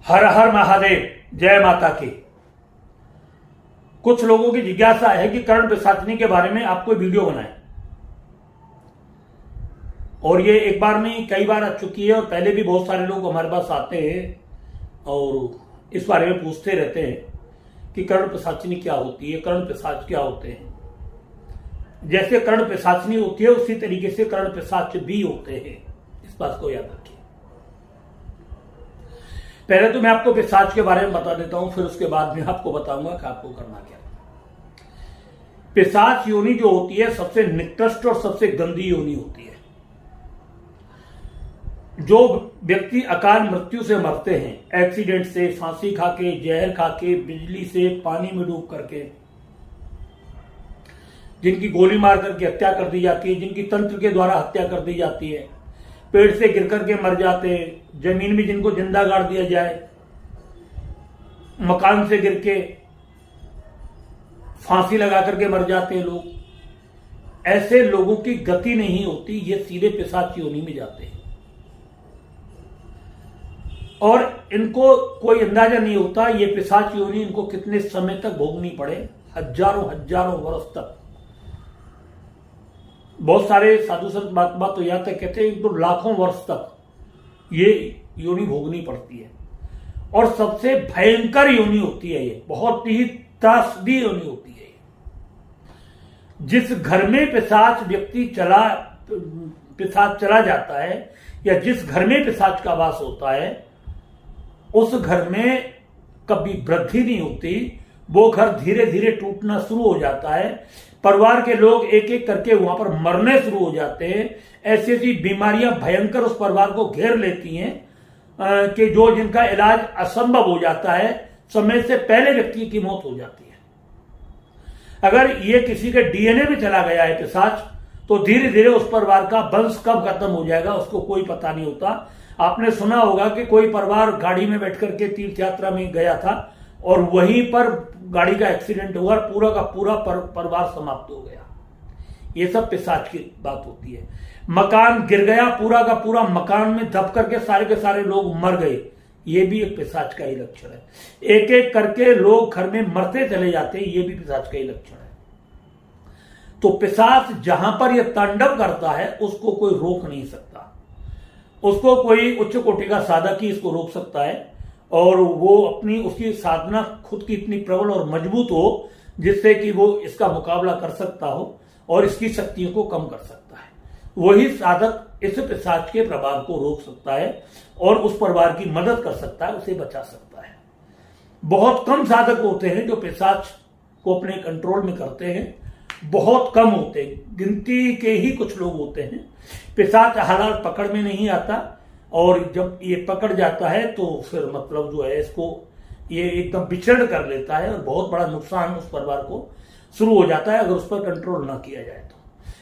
हर हर महादेव, जय माता की। कुछ लोगों की जिज्ञासा है कि कर्ण पिशाचिनी के बारे में आप कोई वीडियो बनाएं, और ये एक बार नहीं कई बार आ चुकी है, और पहले भी बहुत सारे लोग हमारे पास आते हैं और इस बारे में पूछते रहते हैं कि कर्ण पिशाचिनी क्या होती है, कर्ण पिशाच क्या होते हैं। जैसे कर्ण पिशाचिनी होती है उसी तरीके से कर्ण पिशाच भी होते हैं, इस बात को याद रखिए। पहले तो मैं आपको पिशाच के बारे में बता देता हूं, फिर उसके बाद में आपको बताऊंगा कि आपको करना क्या। पिशाच योनि जो होती है सबसे निकृष्ट और सबसे गंदी योनि होती है। जो व्यक्ति अकाल मृत्यु से मरते हैं, एक्सीडेंट से, फांसी खाके, जहर खाके, बिजली से, पानी में डूब करके, जिनकी गोली मार करके हत्या कर दी जाती है, जिनकी तंत्र के द्वारा हत्या कर दी जाती है, पेड़ से गिर करके मर जाते हैं, जमीन में जिनको जिंदा गाड़ दिया जाए, मकान से गिर के फांसी लगा करके मर जाते हैं लोग, ऐसे लोगों की गति नहीं होती, ये सीधे पिशाच योनि में जाते हैं। और इनको कोई अंदाजा नहीं होता ये पिशाच योनि इनको कितने समय तक भोगनी पड़े, हजारों हजारों वर्ष तक। बहुत सारे साधु संत महात्मा तो यहां तक कहते हैं तो लाखों वर्ष तक ये योनि भोगनी पड़ती है। और सबसे भयंकर योनि होती है ये, बहुत ही त्रासदी योनि होती है। जिस घर में पिशाच चला जाता है, या जिस घर में पिशाच का वास होता है, उस घर में कभी वृद्धि नहीं होती, वो घर धीरे धीरे टूटना शुरू हो जाता है। परिवार के लोग एक एक करके वहां पर मरने शुरू हो जाते हैं। ऐसी ऐसी बीमारियां भयंकर उस परिवार को घेर लेती हैं कि जो जिनका इलाज असंभव हो जाता है, समय से पहले व्यक्ति की मौत हो जाती है। अगर ये किसी के डीएनए में चला गया है पिशाच, तो धीरे धीरे उस परिवार का वंश कब खत्म हो जाएगा उसको कोई पता नहीं होता। आपने सुना होगा कि कोई परिवार गाड़ी में बैठ करके तीर्थ यात्रा में गया था और वहीं पर गाड़ी का एक्सीडेंट हुआ, पूरा का पूरा परिवार समाप्त हो गया। ये सब पिशाच की बात होती है। मकान गिर गया, पूरा का पूरा मकान में दब करके सारे के सारे लोग मर गए, ये भी एक पिशाच का ही लक्षण है। एक एक करके लोग घर में मरते चले जाते हैं, ये भी पिशाच का ही लक्षण है। तो पिशाच जहां पर यह तांडव करता है उसको कोई रोक नहीं सकता। उसको कोई उच्च कोटि का साधक ही इसको रोक सकता है, और वो अपनी उसकी साधना खुद की इतनी प्रबल और मजबूत हो जिससे कि वो इसका मुकाबला कर सकता हो और इसकी शक्तियों को कम कर सकता है। वही साधक इस पिशाच के प्रभाव को रोक सकता है और उस परिवार की मदद कर सकता है, उसे बचा सकता है। बहुत कम साधक होते हैं जो पिशाच को अपने कंट्रोल में करते हैं, बहुत कम होते हैं, गिनती के ही कुछ लोग होते हैं। पिशाच हालात पकड़ में नहीं आता, और जब ये पकड़ जाता है तो फिर मतलब जो है इसको ये एकदम विचरण कर लेता है और बहुत बड़ा नुकसान उस परिवार को शुरू हो जाता है अगर उस पर कंट्रोल ना किया जाए तो।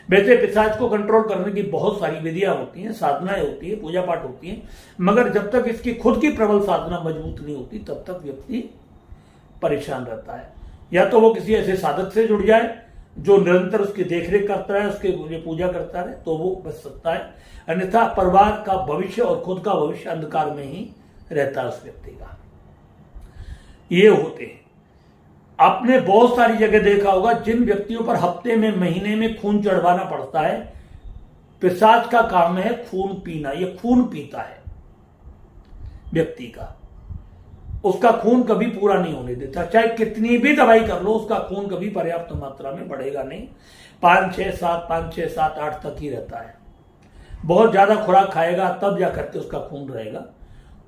वैसे पिशाच को कंट्रोल करने की बहुत सारी विधियां होती हैं, साधनाएं होती है, पूजा पाठ होती है, मगर जब तक इसकी खुद की प्रबल साधना मजबूत नहीं होती तब तक व्यक्ति परेशान रहता है। या तो वो किसी ऐसे साधक से जुड़ जाए जो निरंतर उसकी देखरेख करता है, उसके लिए पूजा करता है, तो वो बच सकता है। अन्यथा परिवार का भविष्य और खुद का भविष्य अंधकार में ही रहता है उस व्यक्ति का। ये होते हैं। आपने बहुत सारी जगह देखा होगा जिन व्यक्तियों पर हफ्ते में, महीने में खून चढ़वाना पड़ता है, पिशाच का काम है खून पीना। ये खून पीता है व्यक्ति का, उसका खून कभी पूरा नहीं होने देता। चाहे कितनी भी दवाई कर लो, उसका खून कभी पर्याप्त मात्रा में बढ़ेगा नहीं। 5, 6, 7, 5, 6, 7, 8 तक ही रहता है। बहुत ज्यादा खुराक खाएगा तब जा करके उसका खून रहेगा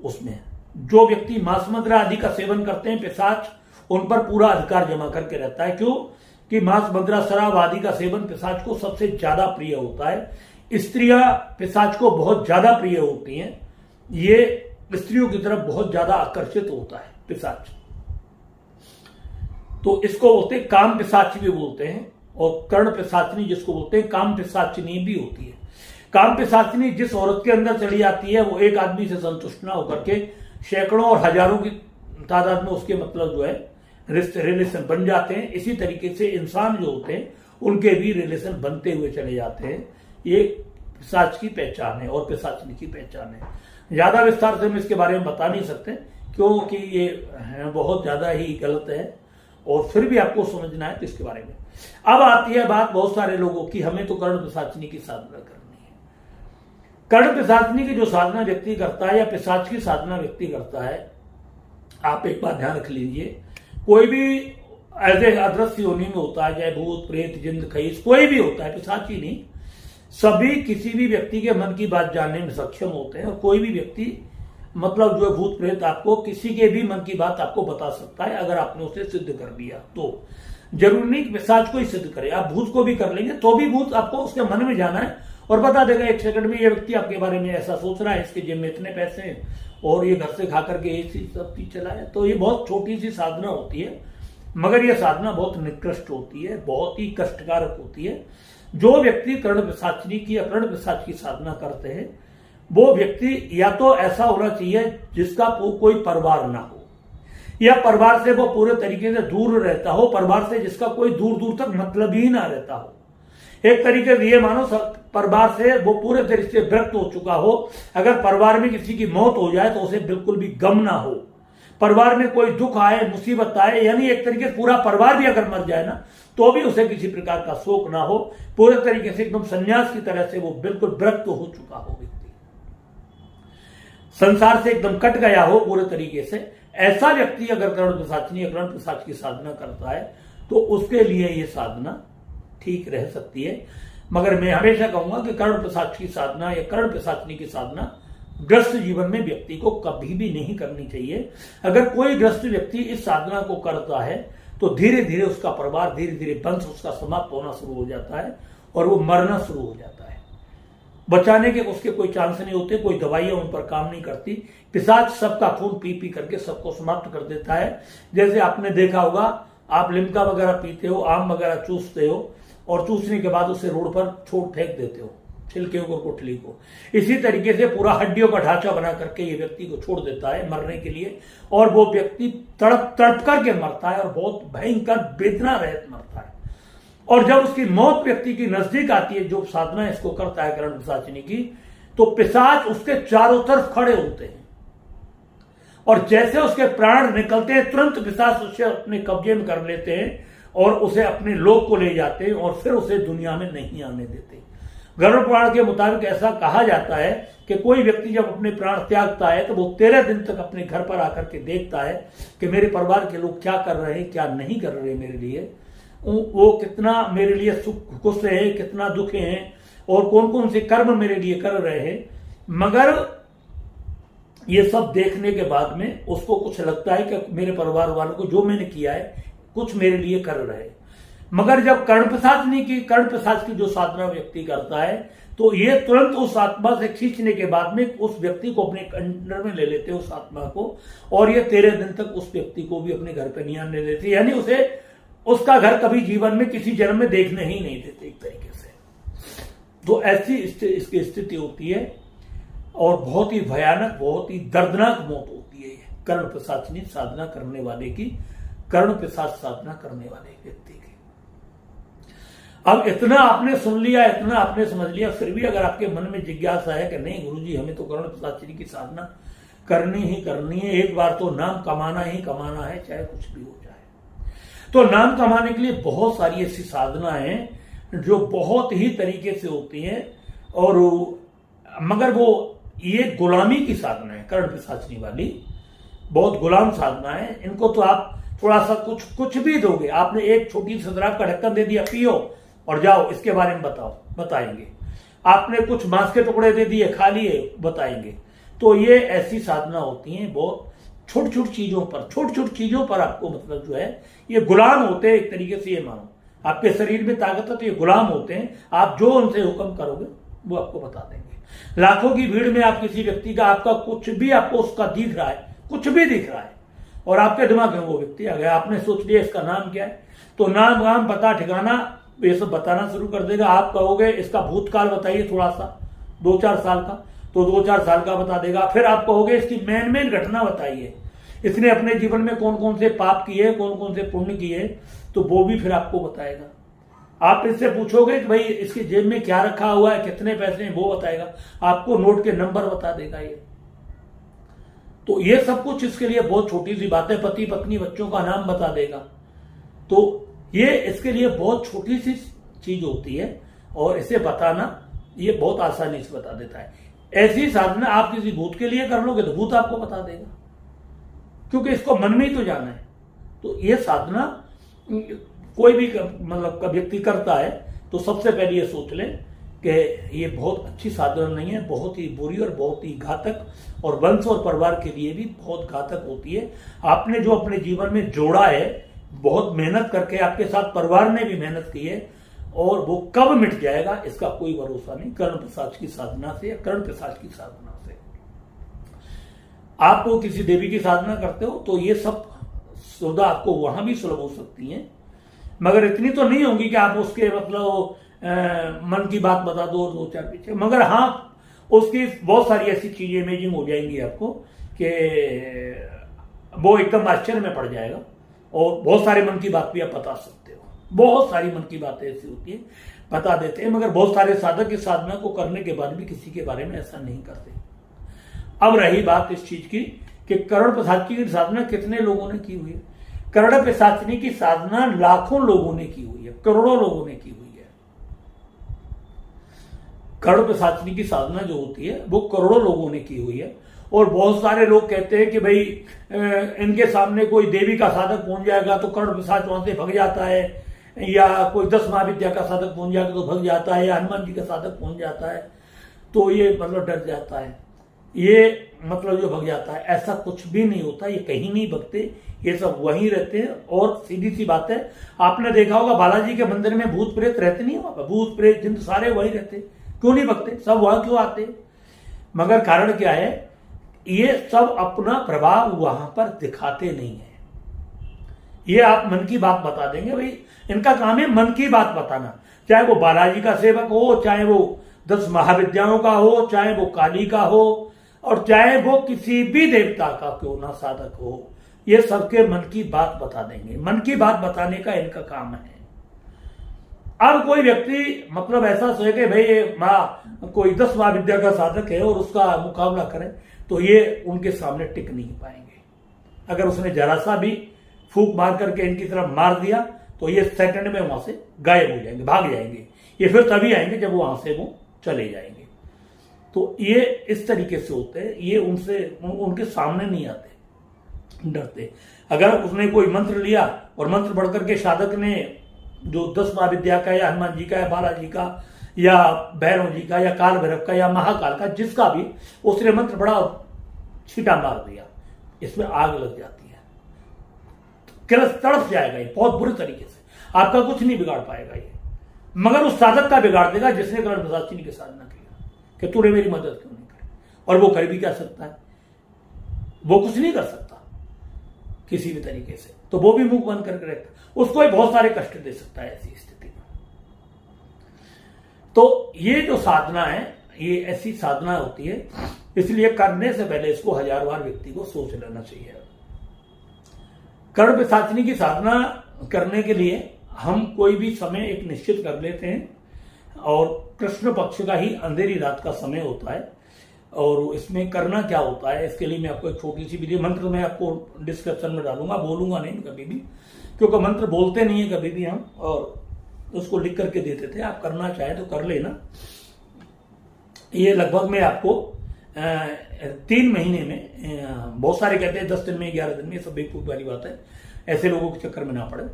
उसमें। जो व्यक्ति मांस मदिरा आदि का सेवन करते हैं, पिशाच उन पर पूरा अधिकार जमा करके रहता है। क्यों कि मांस मदिरा शराब आदि का सेवन पिशाच को सबसे ज्यादा प्रिय होता है। स्त्रियां पिशाच को बहुत ज्यादा प्रिय होती हैं, ये स्त्रियों की तरफ बहुत ज्यादा आकर्षित होता है पिशाच। तो इसको बोलते हैं काम पिशाच भी बोलते हैं, और कर्ण पिशाचिनी जिसको बोलते हैं काम पिशाचिनी भी होती है। काम पिशाचिनी जिस औरत के अंदर चली जाती है वो एक आदमी से संतुष्ट ना होकर के सैकड़ों और हजारों की तादाद में उसके मतलब जो है रिलेशन बन जाते हैं। इसी तरीके से इंसान जो होते हैं उनके भी रिलेशन बनते हुए चले जाते हैं। ये पिशाच की पहचान है और पिशाचिनी की पहचान है। ज्यादा विस्तार से हम इसके बारे में बता नहीं सकते क्योंकि ये बहुत ज्यादा ही गलत है और फिर भी आपको समझना है तो इसके बारे में। अब आती है बात बहुत सारे लोगों की, हमें तो कर्ण पिशाचिनी की साधना करनी है। कर्ण पिशाचिनी की जो साधना व्यक्ति करता है या पिशाच की साधना व्यक्ति करता है, आप एक बात ध्यान रख लीजिए, कोई भी ऐसे अदृश्य योनि में होता है, चाहे भूत प्रेत जिंद खईस कोई भी होता है, पिशाच ही नहीं, सभी किसी भी व्यक्ति के मन की बात जानने में सक्षम होते हैं। और कोई भी व्यक्ति मतलब जो भूत प्रेत आपको किसी के भी मन की बात आपको बता सकता है, अगर आपने उसे सिद्ध कर लिया तो। जरूरी नहीं कि पिशाच को ही सिद्ध करे, आप भूत को भी कर लेंगे तो भी भूत आपको उसके मन में जाना है और बता देगा 1 सेकंड में ये व्यक्ति आपके बारे में ऐसा सोच रहा है, इसके जेब में इतने पैसे हैं और ये घर से खा करके ये चीज सब चीज चला है। तो ये बहुत छोटी सी साधना होती है, मगर यह साधना बहुत निकृष्ट होती है, बहुत ही कष्टकारक होती है। जो व्यक्ति कर्ण पिशाचिनी की या कर्ण पिशाच की साधना करते हैं, वो व्यक्ति या तो ऐसा होना चाहिए जिसका कोई परिवार ना हो, या परिवार से वो पूरे तरीके से दूर रहता हो, परिवार से जिसका कोई दूर दूर तक मतलब ही ना रहता हो। एक तरीके से ये मानो परिवार से वो पूरे तरीके से विरक्त हो चुका हो। अगर परिवार में किसी की मौत हो जाए तो उसे बिल्कुल भी गम ना हो, परिवार में कोई दुख आए मुसीबत आए, यानी एक तरीके से पूरा परिवार भी अगर मर जाए ना तो भी उसे किसी प्रकार का शोक ना हो, पूरे तरीके से एकदम सन्यास की तरह से वो बिल्कुल विरक्त हो चुका हो, व्यक्ति संसार से एकदम कट गया हो पूरे तरीके से। ऐसा व्यक्ति अगर कर्ण पिशाचिनी या कर्ण पिशाच की साधना करता है तो उसके लिए ये साधना ठीक रह सकती है। मगर मैं हमेशा कहूंगा कि कर्ण पिशाच की साधना या कर्ण पिशाचिनी की साधना ग्रस्त जीवन में व्यक्ति को कभी भी नहीं करनी चाहिए। अगर कोई ग्रस्त व्यक्ति इस साधना को करता है तो धीरे धीरे उसका परिवार, धीरे धीरे वंश उसका समाप्त होना शुरू हो जाता है और वो मरना शुरू हो जाता है। बचाने के उसके कोई चांस नहीं होते, कोई दवाइयां उन पर काम नहीं करती। पिशाच सबका खून पी पी करके सबको समाप्त कर देता है। जैसे आपने देखा होगा, आप लिम्का वगैरह पीते हो, आम वगैरह चूसते हो और चूसने के बाद उसे रोड पर छोड़ फेंक देते हो, छिलके को, गुठली को। इसी तरीके से पूरा हड्डियों का ढांचा बना करके ये व्यक्ति को छोड़ देता है मरने के लिए, और वो व्यक्ति तड़प तड़प करके मरता है और बहुत भयंकर वेदना रहित मरता है। और जब उसकी मौत व्यक्ति की नजदीक आती है, जो साधना इसको करता है कर्ण पिशाचिनी की, तो पिशाच उसके चारों तरफ खड़े होते हैं और जैसे उसके प्राण निकलते हैं तुरंत पिशाच उसे अपने कब्जे में कर लेते हैं और उसे अपने लोक को ले जाते हैं और फिर उसे दुनिया में नहीं आने देते। गरुड़ पुराण के मुताबिक ऐसा कहा जाता है कि कोई व्यक्ति जब अपने प्राण त्यागता है तो वो 13 दिन तक अपने घर पर आकर के देखता है कि मेरे परिवार के लोग क्या कर रहे हैं, क्या नहीं कर रहे मेरे लिए, वो कितना मेरे लिए सुख खुश है, कितना दुख है और कौन कौन से कर्म मेरे लिए कर रहे हैं। मगर ये सब देखने के बाद में उसको कुछ लगता है कि मेरे परिवार वालों को जो मैंने किया है कुछ मेरे लिए कर रहे हैं। मगर जब कर्ण पिशाच की जो साधना व्यक्ति करता है तो ये तुरंत उस आत्मा से खींचने के बाद में उस व्यक्ति को अपने अंडर में ले लेते हैं, उस आत्मा को, और ये 13 दिन तक उस व्यक्ति को भी अपने घर पर नहीं आने देते, यानी उसे उसका घर कभी जीवन में किसी जन्म में देखने ही नहीं देते एक तरीके से। तो ऐसी इसकी स्थिति होती है और बहुत ही भयानक, बहुत ही दर्दनाक मौत होती है कर्ण पिशाचिनी साधना करने वाले की, कर्ण पिशाच साधना करने वाले व्यक्ति की। अब इतना आपने सुन लिया, इतना आपने समझ लिया, फिर भी अगर आपके मन में जिज्ञासा है कि नहीं गुरुजी हमें तो कर्ण पिशाचिनी की साधना करनी ही करनी है, एक बार तो नाम कमाना ही कमाना है, चाहे कुछ भी हो जाए, तो नाम कमाने के लिए बहुत सारी ऐसी साधना है जो बहुत ही तरीके से होती हैं, और मगर वो ये गुलामी की साधना है कर्ण पिशाचिनी वाली, बहुत गुलाम साधना है। इनको तो आप थोड़ा सा कुछ भी दोगे, आपने एक छोटी सी शराब का ढक्कन दे दिया, पियो और जाओ, इसके बारे में बताएंगे। आपने कुछ मांस के टुकड़े दे दिए, खा लिए, बताएंगे। तो ये ऐसी साधना होती हैं, बहुत छोटी छोटी चीजों पर आपको मतलब जो है ये गुलाम होते हैं एक तरीके से। ये मानो आपके शरीर में ताकत है तो ये गुलाम होते हैं, आप जो उनसे हुक्म करोगे वो आपको बता देंगे। लाखों की भीड़ में आप किसी व्यक्ति का, आपका कुछ भी आपको उसका दिख रहा है, कुछ भी दिख रहा है, और आपके दिमाग में वो व्यक्ति आ गया, आपने सोच लिया इसका नाम क्या है, तो नाम पता ठिकाना ये सब बताना शुरू कर देगा। आप कहोगे इसका भूतकाल बताइए थोड़ा सा, 2-4 साल का, तो 2-4 साल का बता देगा। फिर आप कहोगे इसकी मेन घटना बताइए, इसने अपने जीवन में कौन कौन से पाप किए, कौन कौन से पुण्य किए, तो वो भी फिर आपको बताएगा। आप इससे पूछोगे कि भाई इसकी जेब में क्या रखा हुआ है, कितने पैसे हैं, वो बताएगा, आपको नोट के नंबर बता देगा। तो ये सब कुछ इसके लिए बहुत छोटी सी बात है। पति पत्नी बच्चों का नाम बता देगा, तो ये इसके लिए बहुत छोटी सी चीज होती है, और इसे बताना ये बहुत आसानी से बता देता है। ऐसी साधना आप किसी भूत के लिए कर लोगे तो भूत आपको बता देगा, क्योंकि इसको मन में ही तो जाना है। तो ये साधना कोई भी मतलब का व्यक्ति करता है तो सबसे पहले ये सोच ले कि ये बहुत अच्छी साधना नहीं है, बहुत ही बुरी और बहुत ही घातक, और वंश और परिवार के लिए भी बहुत घातक होती है। आपने जो अपने जीवन में जोड़ा है, बहुत मेहनत करके, आपके साथ परिवार ने भी मेहनत की है, और वो कब मिट जाएगा इसका कोई भरोसा नहीं। कर्ण पिशाच की साधना से या कर्ण पिशाच की साधना से आप किसी देवी की साधना करते हो तो ये सब सुविधा आपको वहां भी सुलभ हो सकती है, मगर इतनी तो नहीं होगी कि आप उसके मतलब मन की बात बता दो 2-4 पीछे। मगर हाँ, उसकी बहुत सारी ऐसी चीजें इमेजिंग हो जाएंगी आपको कि वो एकदम आश्चर्य में पड़ जाएगा, और बहुत सारे मन की बात भी आप बता सकते हो। बहुत सारी मन की बातें ऐसी होती है बता देते हैं, मगर बहुत सारे साधक इस साधना को करने के बाद भी किसी के बारे में ऐसा नहीं करते। अब रही बात इस चीज की कि कर्ण पिशाच की साधना कितने लोगों ने की हुई है। कर्ण पिशाचिनी की साधना लाखों लोगों ने की हुई है, करोड़ों लोगों ने की हुई है। कर्ण पिशाचिनी की साधना जो होती है वो करोड़ों लोगों ने की हुई है, और बहुत सारे लोग कहते हैं कि भाई इनके सामने कोई देवी का साधक पहुंच जाएगा तो कर्ण पिशाच वहां से भग जाता है, या कोई 10 महाविद्या का साधक पहुंच जाएगा तो भग जाता है, या हनुमान जी का साधक पहुंच जाता है तो ये मतलब डर जाता है, ये मतलब जो भग जाता है। ऐसा कुछ भी नहीं होता, ये कहीं नहीं भगते, ये सब वहीं रहते हैं। और सीधी सी बात है, आपने देखा होगा बालाजी के मंदिर में भूत प्रेत रहते नहीं होगा, भूत प्रेत जिन सारे वहीं रहते, क्यों नहीं भगते, सब वहां क्यों आते? मगर कारण क्या है, ये सब अपना प्रभाव वहां पर दिखाते नहीं है। ये आप मन की बात बता देंगे, भाई इनका काम है मन की बात बताना, चाहे वो बालाजी का सेवक हो, चाहे वो 10 महाविद्याओं का हो, चाहे वो काली का हो, और चाहे वो किसी भी देवता का क्यों ना साधक हो, ये सबके मन की बात बता देंगे। मन की बात बताने का इनका काम है। अब कोई व्यक्ति मतलब ऐसा सोचे कि भाई कोई 10 महाविद्या का साधक है और उसका मुकाबला करें, तो ये उनके सामने टिक नहीं पाएंगे। अगर उसने जरा सा भी फूंक मार करके इनकी तरफ मार दिया तो ये सेकंड में वहां से गायब हो जाएंगे, भाग जाएंगे। ये फिर तभी आएंगे जब वहां से वो चले जाएंगे। तो ये इस तरीके से होते हैं, ये उनके सामने नहीं आते, डरते। अगर उसने कोई मंत्र लिया और मंत्र बढ़ करके साधक ने जो 10 महाविद्या का या हनुमान जी का या बालाजी का या भैरव जी का या काल भैरव का या महाकाल का, जिसका भी उसने मंत्र बड़ा छीटा मार दिया, इसमें आग लग जाती है, तड़प जाएगा ये बहुत बुरी तरीके से। आपका कुछ नहीं बिगाड़ पाएगा ये, मगर उस साधक का बिगाड़ देगा जिसने कर्ण पिशाचिनी की साधना की कि तूने मेरी मदद क्यों नहीं करी। और वो कर भी क्या सकता है, वो कुछ नहीं कर सकता किसी भी तरीके से, तो वो भी मुंह बंद करके रहता, उसको भी बहुत सारे कष्ट दे सकता है ऐसी स्थिति में। तो ये जो साधना है, ये ऐसी साधना होती है, इसलिए करने से पहले इसको 1000 बार व्यक्ति को सोच लेना चाहिए। कर्ण पिशाचिनी की साधना करने के लिए हम कोई भी समय एक निश्चित कर लेते हैं, और कृष्ण पक्ष का ही अंधेरी रात का समय होता है। और इसमें करना क्या होता है, इसके लिए मैं आपको एक छोटी सी विधि, मंत्र मैं आपको डिस्क्रिप्शन में डालूंगा, बोलूंगा नहीं कभी भी, क्योंकि मंत्र बोलते नहीं है कभी भी हम, और उसको लिख करके देते थे। आप करना चाहे तो कर लेना। ये लगभग मैं आपको 3 महीने में, बहुत सारे कहते हैं 10 दिन में, 11 दिन में, सब बेवकूफ वाली बात है, ऐसे लोगों के चक्कर में ना पड़े।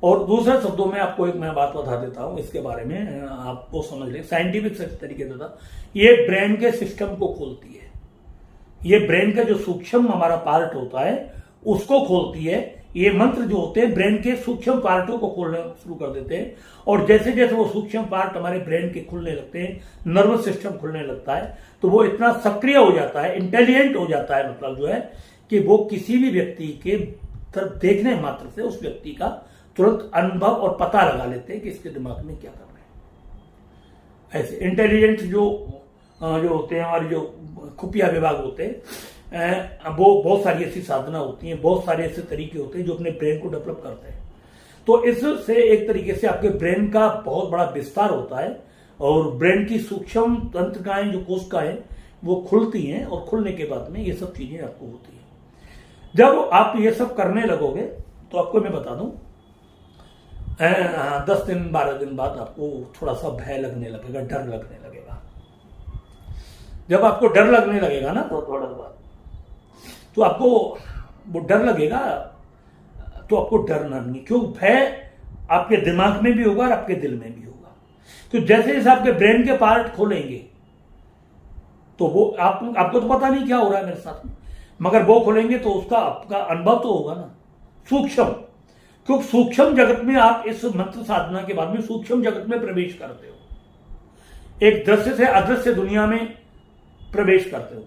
और दूसरे शब्दों में आपको एक मैं बात बता देता हूं इसके बारे में, आपको समझ लें साइंटिफिक तरीके से था। ये ब्रेन के सिस्टम को खोलती है, ये ब्रेन का जो सूक्ष्म हमारा पार्ट होता है उसको खोलती है। ये मंत्र जो होते हैं ब्रेन के सूक्ष्म पार्टों को खोलना शुरू कर देते हैं, और जैसे जैसे वो सूक्ष्म पार्ट हमारे ब्रेन के खुलने लगते हैं, नर्वस सिस्टम खुलने लगता है, तो वो इतना सक्रिय हो जाता है, इंटेलिजेंट हो जाता है, मतलब जो है कि वो किसी भी व्यक्ति के तरफ देखने मात्र से उस व्यक्ति का तुरंत अनुभव और पता लगा लेते हैं कि इसके दिमाग में क्या कर रहे हैं। ऐसे इंटेलिजेंट जो होते हैं, हमारे जो खुफिया विभाग होते हैं, वो बहुत सारी ऐसी साधना होती हैं, बहुत सारे ऐसे तरीके होते हैं जो अपने ब्रेन को डेवलप करते हैं। तो इससे एक तरीके से आपके ब्रेन का बहुत बड़ा विस्तार होता है, और ब्रेन की सूक्ष्म तंत्रिकाएं जो कोशिकाएं वो खुलती हैं और खुलने के बाद में ये सब चीजें आपको होती हैं। जब आप ये सब करने लगोगे तो आपको मैं बता दूं 10 दिन 12 दिन बाद आपको थोड़ा सा भय लगने लगेगा, डर लगने लगेगा। जब आपको डर लगने लगेगा ना तो थोड़ा बाद तो आपको वो डर लगेगा, तो आपको डरना नहीं, क्यों भय आपके दिमाग में भी होगा और आपके दिल में भी होगा। तो जैसे जैसे आपके ब्रेन के पार्ट खोलेंगे तो वो आपको तो पता नहीं क्या हो रहा है मेरे साथ में, मगर वो खोलेंगे तो उसका आपका अनुभव तो होगा ना सूक्ष्म, क्योंकि सूक्ष्म जगत में आप इस मंत्र साधना के बाद में सूक्ष्म जगत में प्रवेश करते हो, एक दृश्य से अदृश्य दुनिया में प्रवेश करते हो।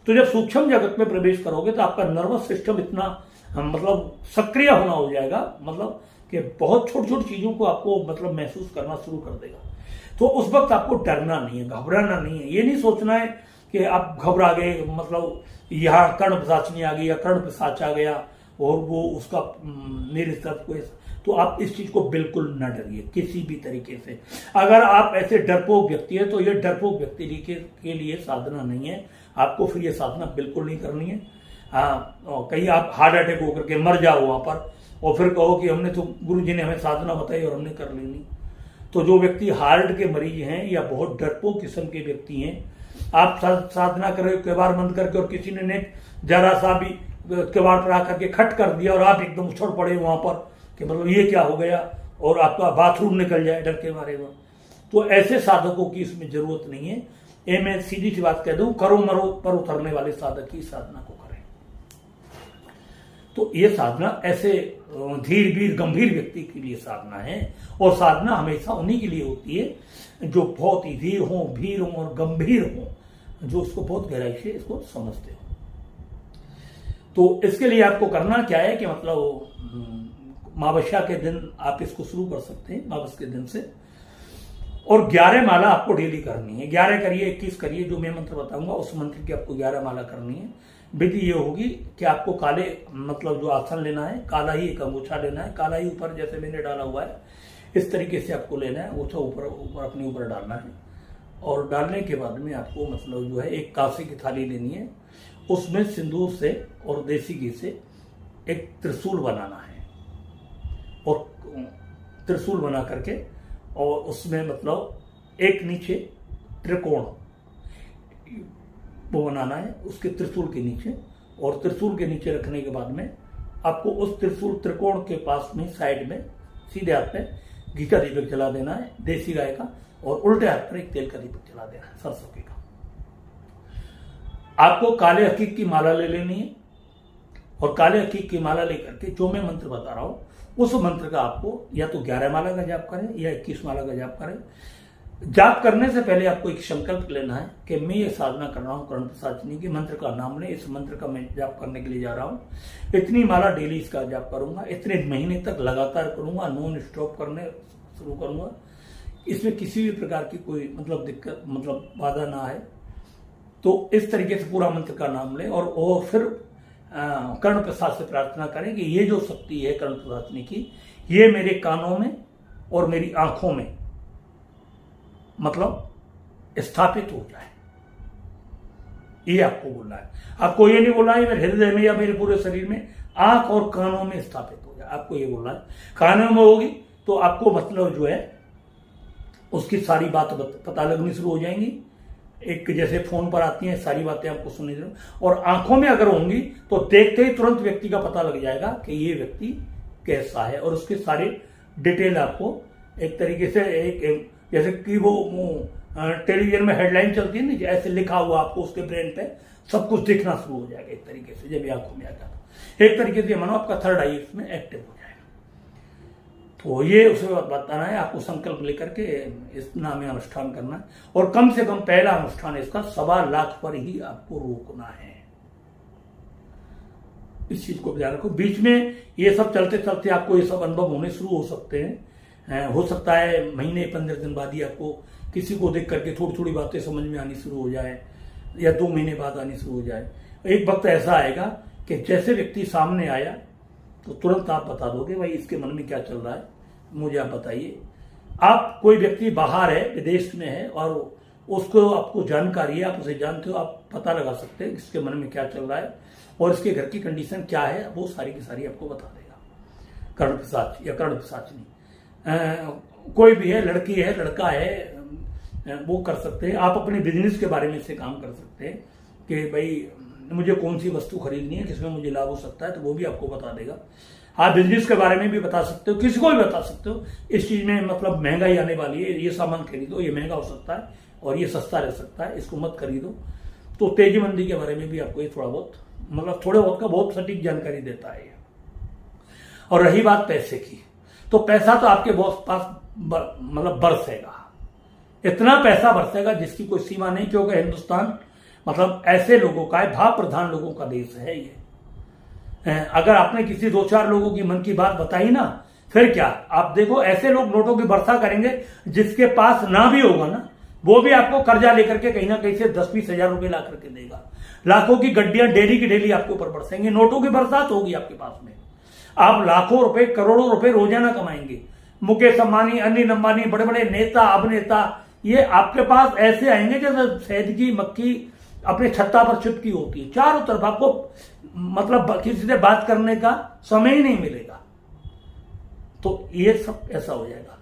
तो जब सूक्ष्म जगत में प्रवेश करोगे तो आपका नर्वस सिस्टम इतना मतलब सक्रिय होना हो जाएगा, मतलब कि बहुत छोटी छोटी चीजों को आपको मतलब महसूस करना शुरू कर देगा। तो उस वक्त आपको डरना नहीं है, घबराना नहीं है, ये नहीं सोचना है कि आप घबरा गए, मतलब यहाँ कर्ण पिशाचनी आ गई या कर्ण पिशाच आ गया और वो उसका मेरे तरफ को, तो आप इस चीज को बिल्कुल न डरिए किसी भी तरीके से। अगर आप ऐसे डरपोक व्यक्ति है तो ये डरपोक व्यक्ति के लिए साधना नहीं है, आपको फिर ये साधना बिल्कुल नहीं करनी है। हाँ, कहीं आप हार्ट अटैक होकर के मर जाओ वहां पर और फिर कहो कि हमने तो गुरुजी ने हमें साधना बताई और हमने कर ली नहीं। तो जो व्यक्ति हार्ट के मरीज हैं या बहुत डरपोक किस्म के व्यक्ति हैं, आप साधना करें किवाड़ बंद करके और किसी ने जरा सा भी किवाड़ पर आकर के खट कर दिया और आप एकदम उछड़ पड़े वहां पर कि मतलब ये क्या हो गया और आपका बाथरूम निकल जाए डर के मारे हुआ, तो ऐसे साधकों की इसमें जरूरत नहीं है। ये मैं सीधी सी बात कह दूं, करो मरो पर उतरने वाले साधक की साधना को करें। तो ये साधना ऐसे धीर वीर गंभीर व्यक्ति के लिए साधना है, और साधना हमेशा उन्हीं के लिए होती है जो बहुत ही धीर हो, भीर हो और गंभीर हो, जो उसको बहुत गहराई से इसको समझते हो। तो इसके लिए आपको करना क्या है कि मतलब मावस्या के दिन आप इसको शुरू कर सकते हैं, मावस के दिन से, और 11 माला आपको डेली करनी है। 11 करिए, 21 करिए, जो मैं मंत्र बताऊंगा उस मंत्र की आपको 11 माला करनी है। विधि ये होगी कि आपको काले मतलब जो आसन लेना है, काला ही एक अंगूछा लेना है, काला ही ऊपर जैसे मैंने डाला हुआ है इस तरीके से आपको लेना है, अंगूछा ऊपर अपने ऊपर डालना है। और डालने के बाद में आपको मतलब जो है एक कांसे की थाली लेनी है, उसमें सिंदूर से और देसी घी से एक त्रिशूल बनाना है, और त्रिशूल बना करके और उसमें मतलब एक नीचे त्रिकोण वो बनाना है उसके त्रिशूल के नीचे, और त्रिशूल के नीचे रखने के बाद में आपको उस त्रिशूल त्रिकोण के पास में साइड में सीधे हाथ में घी का दीपक जला देना है देसी गाय का, और उल्टे हाथ पर एक तेल का दीपक जला देना है सरसों के का। आपको काले हकीक की माला ले लेनी है, और काले हकीक की माला लेकर के जो मैं मंत्र बता रहा हूं उस मंत्र का आपको या तो 11 माला का जाप करें या 21 माला का जाप करें। जाप करने से पहले आपको एक संकल्प लेना है कि मैं ये साधना कर रहा हूं कर्ण पिशाचिनी की, मंत्र का नाम लें, इस मंत्र का मैं जाप करने के लिए जा रहा हूं, इतनी माला डेली इसका जाप करूंगा, इतने महीने तक लगातार करूंगा, नॉन स्टॉप करने शुरू करूंगा, इसमें किसी भी प्रकार की कोई मतलब दिक्कत मतलब बाधा ना आए। तो इस तरीके से पूरा मंत्र का नाम लें, और फिर कर्ण प्रसाद से प्रार्थना करें कि ये जो शक्ति है कर्ण प्रसादनी की, ये मेरे कानों में और मेरी आंखों में मतलब स्थापित हो जाए। ये आपको बोलना है, आपको ये नहीं बोलना है मेरे हृदय में या मेरे पूरे शरीर में, आंख और कानों में स्थापित हो जाए, आपको ये बोलना है। कानों में होगी तो आपको मतलब जो है उसकी सारी बात पता लगनी शुरू हो जाएंगी, एक जैसे फोन पर आती हैं सारी बातें आपको सुननी चाहिए। और आंखों में अगर होंगी तो देखते ही तुरंत व्यक्ति का पता लग जाएगा कि ये व्यक्ति कैसा है, और उसके सारे डिटेल आपको एक तरीके से एक जैसे कि वो टेलीविजन में हेडलाइन चलती है ना, ऐसे लिखा हुआ आपको उसके ब्रेन पे सब कुछ दिखना शुरू हो जाएगा एक तरीके से जब आंखों में आ जाता, एक तरीके से मानो आपका थर्ड आई इसमें एक्टिव हो जाएगा। तो ये उसे बताना है आपको, संकल्प लेकर के इस नाम में अनुष्ठान करना है, और कम से कम पहला अनुष्ठान इसका 1.25 लाख पर ही आपको रोकना है। इस चीज को ध्यान रखो, बीच में ये सब चलते चलते आपको ये सब अनुभव होने शुरू हो सकते हैं, हो सकता है महीने 15 दिन बाद ही आपको किसी को देख करके थोड़ी थोड़ी बातें समझ में आनी शुरू हो जाए, या 2 महीने बाद आनी शुरू हो जाए। एक वक्त ऐसा आएगा कि जैसे व्यक्ति सामने आया तो तुरंत आप बता दोगे भाई इसके मन में क्या चल रहा है, मुझे आप बताइए। आप कोई व्यक्ति बाहर है, विदेश में है, और उसको आपको जानकारी है, आप उसे जानते हो, आप पता लगा सकते हैं इसके मन में क्या चल रहा है और इसके घर की कंडीशन क्या है, वो सारी की सारी आपको बता देगा कर्ण पिशाच या कर्ण पिशाचिनी। कोई भी है, लड़की है, लड़का है, वो कर सकते हैं। आप अपने बिजनेस के बारे में से काम कर सकते हैं कि भाई मुझे कौन सी वस्तु खरीदनी है, किसमें मुझे लाभ हो सकता है, तो वो भी आपको बता देगा। आप बिजनेस के बारे में भी बता सकते हो, किसी को भी बता सकते हो इस चीज में मतलब महंगाई आने वाली है, ये सामान खरीदो, ये महंगा हो सकता है और ये सस्ता रह सकता है, इसको मत खरीदो। तो तेजी मंदी के बारे में भी आपको ये थोड़ा बहुत मतलब थोड़े बहुत का बहुत सटीक जानकारी देता है। और रही बात पैसे की, तो पैसा तो आपके बहुत पास मतलब बरसेगा, इतना पैसा बरसेगा जिसकी कोई सीमा नहीं, क्योंकि हिंदुस्तान मतलब ऐसे लोगों का है, भाव प्रधान लोगों का देश है ये। अगर आपने किसी 2-4 लोगों की मन की बात बताई ना, फिर क्या आप देखो ऐसे लोग नोटों की वर्षा करेंगे, जिसके पास ना भी होगा ना वो भी आपको कर्जा लेकर के कहीं ना कहीं से 10-20 हजार रुपए ला करके देगा। लाखों की गड्डियां डेली की डेली आपके ऊपर बरसेंगे, नोटों की बरसात होगी आपके पास में। आप लाखों रुपए, करोड़ों रुपए रोजाना कमाएंगे। मुकेश अंबानी, अनिल अंबानी, बड़े बड़े नेता, अभिनेता, ये आपके पास ऐसे आएंगे जैसे शहद की मक्खी अपने छत्ता पर चिपकी होती है। चारों तरफ आपको मतलब किसी से बात करने का समय ही नहीं मिलेगा। तो ये सब ऐसा हो जाएगा।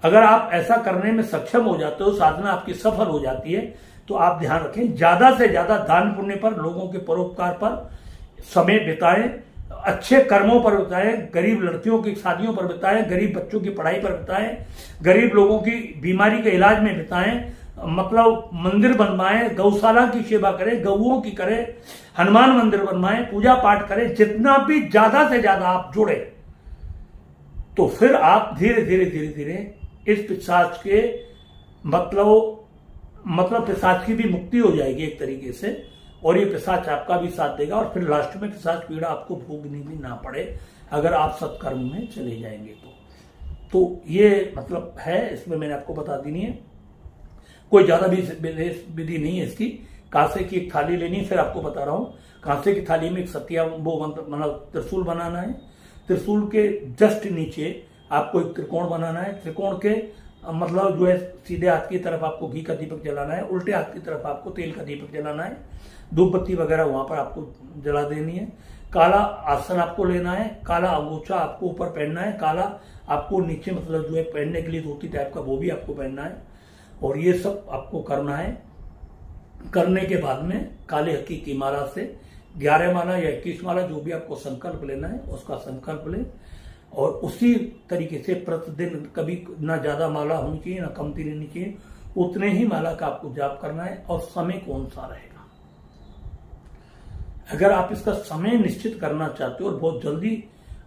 अगर आप ऐसा करने में सक्षम हो जाते हो, साधना आपकी सफल हो जाती है, तो आप ध्यान रखें ज्यादा से ज्यादा दान पुण्य पर, लोगों के परोपकार पर समय बिताएं, अच्छे कर्मों पर बिताएं, गरीब लड़कियों की शादियों पर बिताएं, गरीब बच्चों की पढ़ाई पर बिताएं, गरीब लोगों की बीमारी के इलाज में बिताएं, मतलब मंदिर बनवाएं, गौशाला की सेवा करें, गऊओं की करें, हनुमान मंदिर बनवाएं, पूजा पाठ करें। जितना भी ज्यादा से ज्यादा आप जुड़े, तो फिर आप धीरे धीरे धीरे धीरे इस पिशाच के मतलब पिशाच की भी मुक्ति हो जाएगी एक तरीके से, और ये पिशाच आपका भी साथ देगा, और फिर लास्ट में पिशाच पीड़ा आपको भोगनी भी ना पड़े अगर आप सत्कर्म में चले जाएंगे तो ये मतलब है। इसमें मैंने आपको बता दी नहीं है, कोई ज्यादा भी विधि नहीं है इसकी। कांसे की एक थाली लेनी, फिर आपको बता रहा हूं, कांसे की थाली में एक सतिया वो मतलब त्रिशूल बनाना है। त्रिशूल के जस्ट नीचे आपको एक त्रिकोण बनाना है। त्रिकोण के मतलब जो है सीधे हाथ की तरफ आपको घी का दीपक जलाना है, उल्टे हाथ की तरफ आपको तेल का दीपक जलाना है, धूप बत्ती वगैरह वहां पर आपको जला देनी है। काला आसन आपको लेना है, काला अंगोछा आपको ऊपर पहनना है, काला आपको नीचे मतलब जो है पहनने के लिए धोती टाइप का वो भी आपको पहनना है। और ये सब आपको करना है। करने के बाद में काले हक्की की माला से 11 माला या 21 माला जो भी आपको संकल्प लेना है उसका संकल्प ले, और उसी तरीके से प्रतिदिन कभी ना ज्यादा माला होनी चाहिए ना कमती लेनी चाहिए, उतने ही माला का आपको जाप करना है। और समय कौन सा रहेगा, अगर आप इसका समय निश्चित करना चाहते हो और बहुत जल्दी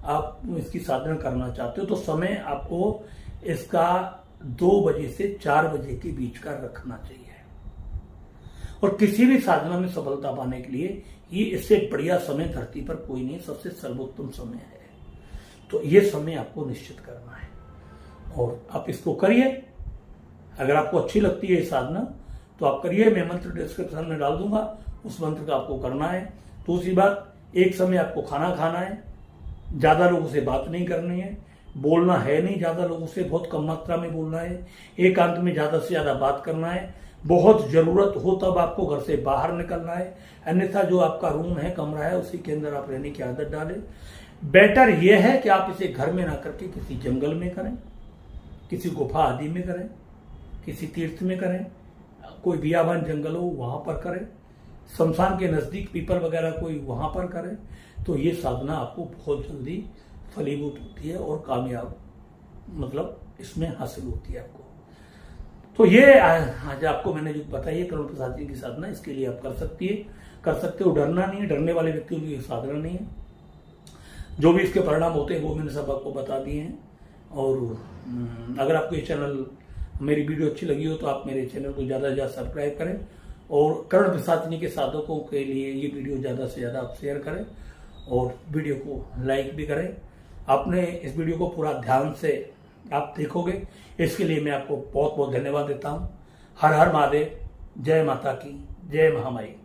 आप इसकी साधना करना चाहते हो, तो समय आपको इसका 2 बजे से 4 बजे के बीच का रखना चाहिए। और किसी भी साधना में सफलता पाने के लिए ये इससे बढ़िया समय धरती पर कोई नहीं, सबसे सर्वोत्तम समय है। तो ये समय आपको निश्चित करना है और आप इसको करिए। अगर आपको अच्छी लगती है ये साधना तो आप करिए, मैं मंत्र डिस्क्रिप्शन में डाल दूंगा, उस मंत्र का आपको करना है। दूसरी बात, एक समय आपको खाना खाना है, ज्यादा लोगों से बात नहीं करनी है, बोलना है नहीं ज्यादा लोगों से, बहुत कम मात्रा में बोलना है, एकांत में ज्यादा से ज्यादा बात करना है, बहुत जरूरत हो तब आपको घर से बाहर निकलना है, अन्यथा जो आपका रूम है, कमरा है, उसी के अंदर आप रहने की आदत डालें। बेटर यह है कि आप इसे घर में ना करके किसी जंगल में करें, किसी गुफा आदि में करें, किसी तीर्थ में करें, कोई बियाबान जंगल हो वहां पर करें, शमशान के नजदीक पीपल वगैरह कोई वहां पर करें। तो ये साधना आपको बहुत जल्दी फलीभूत होती है और कामयाब मतलब इसमें हासिल होती है आपको। तो ये आज आपको मैंने जो बताई है कर्ण पिशाच की साधना, इसके लिए आप कर सकते हो। डरना नहीं है, डरने वाले व्यक्तियों की साधना नहीं है। जो भी इसके परिणाम होते हैं वो मैंने सब आपको बता दिए हैं। और अगर आपको ये चैनल, मेरी वीडियो अच्छी लगी हो तो आप मेरे चैनल को ज्यादा से ज्यादा सब्सक्राइब करें, और कर्ण पिशाच के साधकों के लिए ये वीडियो ज्यादा से ज्यादा आप शेयर करें और वीडियो को लाइक भी करें। आपने इस वीडियो को पूरा ध्यान से आप देखोगे, इसके लिए मैं आपको बहुत बहुत धन्यवाद देता हूं। हर हर महादेव, जय माता की, जय महामाई।